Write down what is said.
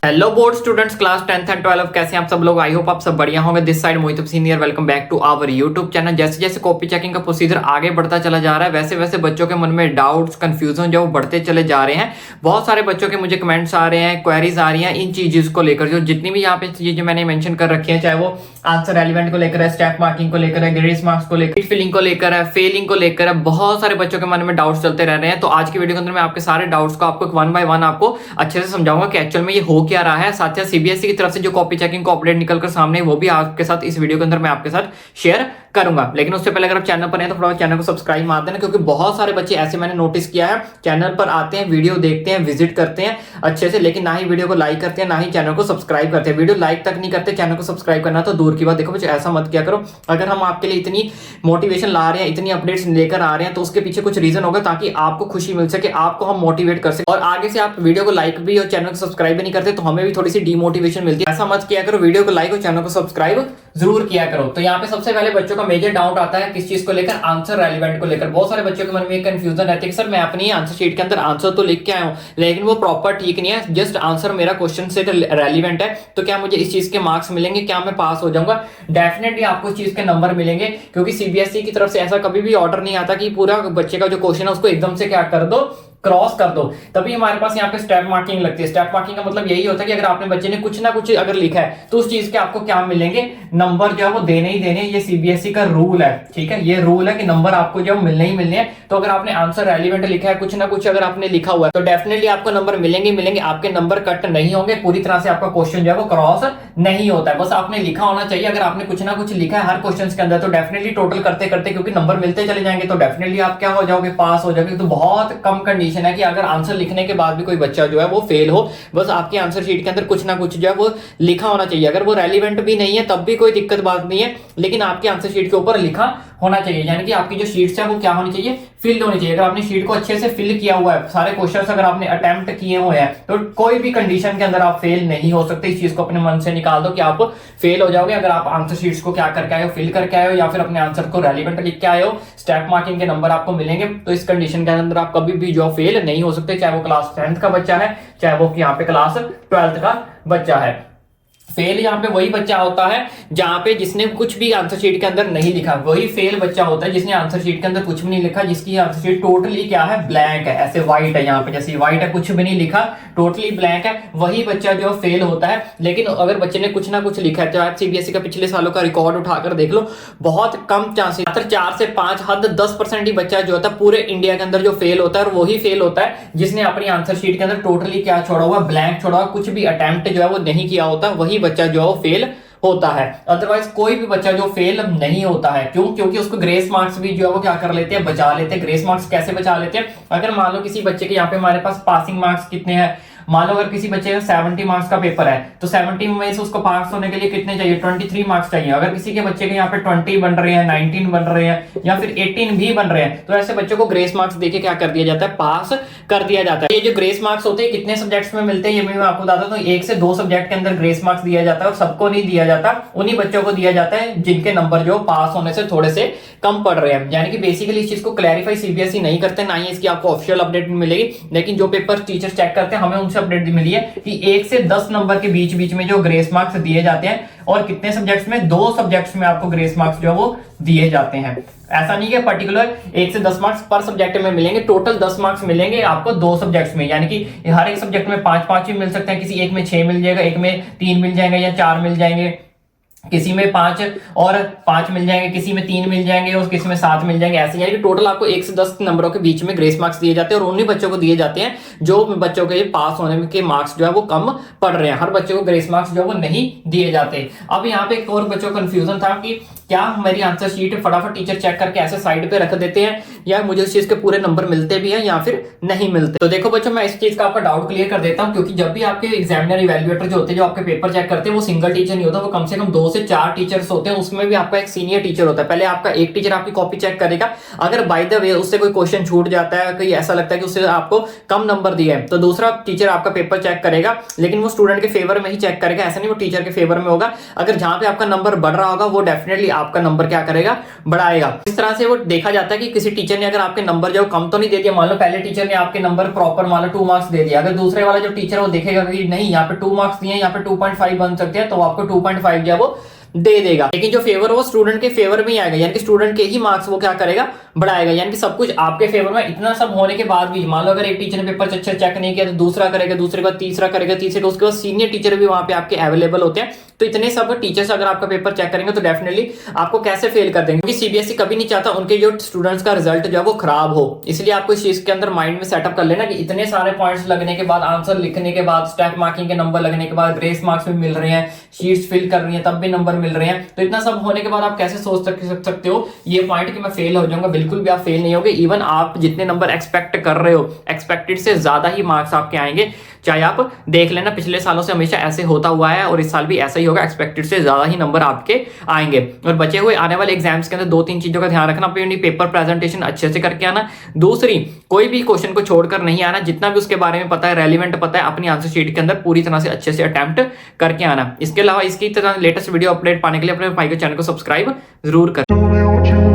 Hello board students class 10th and 12 कैसे हैं आप सब लोग। आई होप आप सब बढ़िया होंगे। This side Mohit senior, welcome back to our YouTube channel. जैसे जैसे कॉपी चेकिंग का प्रोसीजर आगे बढ़ता चला जा रहा है वैसे वैसे बच्चों के मन में डाउट्स कंफ्यूजन जो बढ़ते चले जा रहे हैं। बहुत सारे बच्चों के मुझे कमेंट्स आ रहे हैं, क्वेरीज आ रही हैं इन चीज़ को लेकर। जो जितनी भी यहाँ पे चीजें मैंने मेंशन कर रखी है, चाहे वो आंसर एलिमेंट को लेकर है, स्टेप मार्किंग को लेकर है, ग्रेस मार्क्स को लेकर, फिलिंग को लेकर है, फेलिंग को लेकर है, बहुत सारे बच्चों के मन में डाउट्स चलते रह रहे हैं। तो आज की वीडियो के अंदर मैं आपके सारे डाउट्स को आपको वन बाय वन आपको अच्छे से समझाऊंगा कि एक्चुअल में ये हो क्या रहा है। साथ ही सीबीएसई की तरफ से जो कॉपी चेकिंग को अपडेट निकल कर सामने वो भी आपके साथ इस वीडियो के अंदर मैं आपके साथ शेयर करूंगा। लेकिन उससे पहले अगर आप चैनल पर हैं तो थोड़ा चैनल को सब्सक्राइब मार देना, क्योंकि बहुत सारे बच्चे ऐसे मैंने नोटिस किया है चैनल पर आते हैं, वीडियो देखते हैं, विजिट करते हैं अच्छे से, लेकिन ना ही वीडियो को लाइक करते हैं ना ही चैनल को सब्सक्राइब करते हैं। वीडियो लाइक तक नहीं करते, चैनल को सब्सक्राइब करना तो दूर की बात। देखो बच्चे ऐसा मत किया करो। अगर हम आपके लिए इतनी मोटिवेशन ला रहे हैं, इतनी अपडेट्स लेकर आ रहे हैं, तो उसके पीछे कुछ रीजन होगा ताकि आपको खुशी मिल सके, आपको हम मोटिवेट कर सके। और आगे से आप वीडियो को लाइक भी और चैनल को सब्सक्राइब भी नहीं करते तो हमें भी थोड़ी सी डिमोटिवेशन मिलती है। ऐसा मत किया करो, वीडियो को लाइक और चैनल को सब्सक्राइब जरूर किया करो। तो यहाँ पे सबसे पहले बच्चों का मेजर डाउट आता है किस चीज को लेकर, आंसर रेलिवेंट को लेकर। बहुत सारे बच्चों के मन में एक कंफ्यूजन रहती है कि सर मैं अपनी आंसर शीट के अंदर आंसर तो लिख के आया हूं लेकिन वो प्रॉपर ठीक नहीं है, जस्ट आंसर मेरा क्वेश्चन से रेलिवेंट है, तो क्या मुझे इस चीज के मार्क्स मिलेंगे, क्या मैं पास हो जाऊंगा? डेफिनेटली आपको इस चीज के नंबर मिलेंगे, क्योंकि सीबीएसई की तरफ से ऐसा कभी भी ऑर्डर नहीं आता कि पूरा बच्चे का जो क्वेश्चन है उसको एकदम से क्या कर दो, क्रॉस कर दो। तभी हमारे पास यहाँ पे स्टेप मार्किंग लगती है। स्टेप मार्किंग का मतलब यही होता है कि अगर आपने बच्चे ने कुछ ना कुछ अगर लिखा है तो उस चीज के आपको क्या मिलेंगे, नंबर जो है वो देने ही देने। ये सीबीएसई का रूल है, ठीक है, ये रूल है कि नंबर आपको जो मिलने ही मिलने हैं। तो अगर आपने आंसर रेलिवेंट लिखा है, कुछ ना कुछ अगर आपने लिखा हुआ है, तो डेफिनेटली आपको नंबर मिलेंगे मिलेंगे। आपके नंबर कट नहीं होंगे, पूरी तरह से आपका क्वेश्चन जो है वो क्रॉस नहीं होता है। बस आपने लिखा होना चाहिए। अगर आपने कुछ ना कुछ लिखा है हर क्वेश्चन के अंदर तो डेफिनेटली टोटल करते करते क्योंकि नंबर मिलते चले जाएंगे तो डेफिनेटली आप क्या हो जाओगे, पास हो जाओगे। तो बहुत कम कंडीशन है कि अगर आंसर लिखने के बाद भी कोई बच्चा जो है वो फेल हो। बस आपकी आंसर शीट के अंदर कुछ ना कुछ जो है वो लिखा होना चाहिए। अगर वो रेलिवेंट भी नहीं है तब भी कोई दिक्कत बात नहीं है, लेकिन आपकी आंसर शीट के ऊपर लिखा होना चाहिए। यानी कि आपकी जो शीट्स है वो क्या होनी चाहिए, फिल्ड होनी चाहिए। अगर आपने शीट को अच्छे से फिल किया हुआ है, सारे क्वेश्चंस अगर आपने अटेम्प्ट किए हुए हैं, तो कोई भी कंडीशन के अंदर आप फेल नहीं हो सकते। इस चीज को अपने मन से निकाल दो कि आप फेल हो जाओगे अगर आप आंसर शीट्स को क्या करके आए हो, फिल करके आए हो, या फिर अपने आंसर को रेलिवेंट लिख के आए हो। स्टेप मार्किंग के नंबर आपको मिलेंगे, तो इस कंडीशन के अंदर आप कभी भी जो फेल नहीं हो सकते, चाहे वो क्लास 10th का बच्चा है, चाहे वो यहाँ पे क्लास 12th का बच्चा है। फेल यहाँ पे वही बच्चा होता है जहां पे जिसने कुछ भी आंसर शीट के अंदर नहीं लिखा, वही फेल बच्चा होता है जिसने आंसर शीट के अंदर कुछ भी नहीं लिखा, जिसकी आंसर शीट टोटली क्या है, ब्लैंक है। ऐसे व्हाइट है, यहाँ पे जैसे व्हाइट है, कुछ भी नहीं लिखा, टोटली ब्लैंक है, वही बच्चा जो फेल होता है। लेकिन अगर बच्चे ने कुछ ना कुछ लिखा है, तो आज सीबीएसई का पिछले सालों का रिकॉर्ड उठाकर देख लो, बहुत कम चांसेस, मात्र 4 से 5 हद 10% ही बच्चा जो होता है पूरे इंडिया के अंदर जो फेल होता है, और वही फेल होता है जिसने अपनी आंसर शीट के अंदर टोटली क्या छोड़ा हुआ, ब्लैंक छोड़ा हुआ, कुछ भी अटेम्प्ट जो है वो नहीं किया होता। वही बच्चा जो है फेल होता है। अदरवाइज कोई भी बच्चा जो फेल नहीं होता है। क्यों? क्योंकि उसको ग्रेस मार्क्स भी जो है वो क्या कर लेते हैं, बचा लेते हैं। ग्रेस मार्क्स कैसे बचा लेते हैं? अगर मान लो किसी बच्चे के यहाँ पे हमारे पास पासिंग मार्क्स कितने हैं, मान लो अगर किसी बच्चे का 70 मार्क्स का पेपर है तो 70 में से उसको पास होने के लिए कितने चाहिए, 23 मार्क्स चाहिए। अगर किसी के बच्चे के यहाँ पे 20 बन रहे हैं, 19 बन रहे हैं, या फिर 18 भी बन रहे हैं, तो ऐसे बच्चों को ग्रेस मार्क्स देके क्या कर दिया जाता है, पास कर दिया जाता है। ये जो ग्रेस मार्क्स होते हैं कितने सब्जेक्ट्स में मिलते हैं ये मैं आपको बताता हूँ। 1 से 2 सब्जेक्ट के अंदर ग्रेस मार्क्स दिया जाता है, और सबको नहीं दिया जाता, उन्हीं बच्चों को दिया जाता है जिनके नंबर जो पास होने से थोड़े से कम पड़ रहे हैं। यानी कि बेसिकली इस चीज को क्लैरिफाई सीबीएसई नहीं करते, ना ही इसकी आपको ऑफिशियल अपडेट मिलेगी, लेकिन जो पेपर टीचर चेक करते हैं हमें उनसे अपडेट मिली है कि 1 से 10 नंबर के बीच बीच में जो ग्रेस मार्क्स दिए जाते हैं, और कितने सब्जेक्ट्स में, 2 सब्जेक्ट्स में आपको ग्रेस मार्क्स जो है वो दिए जाते हैं। ऐसा नहीं है पर्टिकुलर 1 से 10 मार्क्स पर सब्जेक्ट में मिलेंगे, टोटल 10 मार्क्स मिलेंगे आपको 2 सब्जेक्ट्स में। यानी कि हर एक सब्जेक्ट में 5-5 भी मिल सकते हैं, किसी एक में 6 मिल जाएगा, एक में 3 मिल जाएंगे या 4 मिल जाएंगे, किसी में 5 और 5 मिल जाएंगे, किसी में 3 मिल जाएंगे और किसी में 7 मिल जाएंगे। ऐसे यानी कि टोटल आपको 1 से 10 नंबरों के बीच में ग्रेस मार्क्स दिए जाते हैं, और उन्हीं बच्चों को दिए जाते हैं जो बच्चों के पास होने के मार्क्स जो है वो कम पड़ रहे हैं। हर बच्चे को ग्रेस मार्क्स जो है वो नहीं दिए जाते। अब यहाँ पे एक और बच्चों को कंफ्यूजन था कि क्या मेरी आंसर शीट फटाफट टीचर चेक करके ऐसे साइड पे रख देते हैं, या मुझे उस चीज के पूरे नंबर मिलते भी हैं या फिर नहीं मिलते। तो देखो बच्चों, मैं इस चीज का आपका डाउट क्लियर कर देता हूं, क्योंकि जब भी आपके एग्जामिनर इवैल्यूएटर जो होते हैं, जो आपके पेपर चेक करते हैं, वो सिंगल टीचर नहीं होता, वो कम से कम 2 से 4 टीचर्स होते हैं। उसमें भी आपका एक सीनियर टीचर होता है। पहले आपका एक टीचर आपकी कॉपी चेक करेगा, अगर बाय द वे उससे कोई क्वेश्चन छूट जाता है, कोई ऐसा लगता है कि उससे आपको कम नंबर दिए हैं, तो दूसरा टीचर आपका पेपर चेक करेगा, लेकिन वो स्टूडेंट के फेवर में ही चेक करेगा। ऐसा नहीं वो टीचर के फेवर में होगा। अगर जहां पे आपका नंबर बढ़ रहा होगा वो डेफिनेटली आपका नंबर क्या करेगा, बढ़ाएगा। इस तरह से वो देखा जाता है कि किसी टीचर ने अगर आपके नंबर जो कम तो नहीं दे दिया, मान लो पहले टीचर ने आपके नंबर प्रॉपर मान लो 2 मार्क्स दे दिया, अगर दूसरे वाला जो टीचर वो देखेगा कि नहीं यहाँ पे 2 मार्क्स दिए, यहाँ पे 2.5 बन सकते हैं, तो आपको 2.5 जो है वो दे देगा। लेकिन जो फेवर वो स्टूडेंट के फेवर में ही आएगा, यानी कि स्टूडेंट के ही मार्क्स वो क्या करेगा, बढ़ाएगा। यानी कि सब कुछ आपके फेवर में। इतना सब होने के बाद भी मान लो अगर एक टीचर ने पेपर अच्छा चेक नहीं किया तो दूसरा करेगा, दूसरे के बाद तीसरा करेगा, तीसरे उसके बाद सीनियर टीचर भी वहां पे आपके अवेलेबल होते हैं। तो इतने सब टीचर्स अगर आपका पेपर चेक करेंगे तो डेफिनेटली आपको कैसे फेल कर देंगे, क्योंकि सीबीएसई कभी नहीं चाहता उनके जो स्टूडेंट्स का रिजल्ट जो है वो खराब हो। इसलिए आपको इस चीज के अंदर माइंड में सेटअप कर लेना कि इतने सारे पॉइंट्स लगने के बाद, आंसर लिखने के बाद, स्टेप मार्किंग के नंबर लगने के बाद, ग्रेस मार्क्स भी मिल रहे हैं, शीट्स फिल कर रही है तब भी नंबर मिल रहे हैं, तो इतना सब होने के बाद आप कैसे सोच सकते हो ये पॉइंट कि मैं फेल हो जाऊंगा। बिल्कुल भी आप फेल नहीं होगे। इवन आप जितने नंबर एक्सपेक्ट कर रहे हो, एक्सपेक्टेड से ज्यादा ही मार्क्स आपके आएंगे। चाहे आप देख लेना, पिछले सालों से हमेशा ऐसे होता हुआ है और इस साल भी ऐसा ही होगा, एक्सपेक्टेड से ज्यादा ही नंबर आपके आएंगे। और बचे हुए आने वाले एग्जाम्स के अंदर 2-3 चीजों का ध्यान रखना। अपनी पेपर प्रेजेंटेशन अच्छे से करके आना। दूसरी, कोई भी क्वेश्चन को छोड़कर नहीं आना, जितना भी उसके बारे में पता है, रेलिवेंट पता है, अपनी आंसर शीट के अंदर पूरी तरह से अच्छे से अटेम्प्ट करके आना। इसके अलावा इसकी तरह लेटेस्ट वीडियो अपडेट पाने के लिए अपने भाई के चैनल को सब्सक्राइब जरूर करें।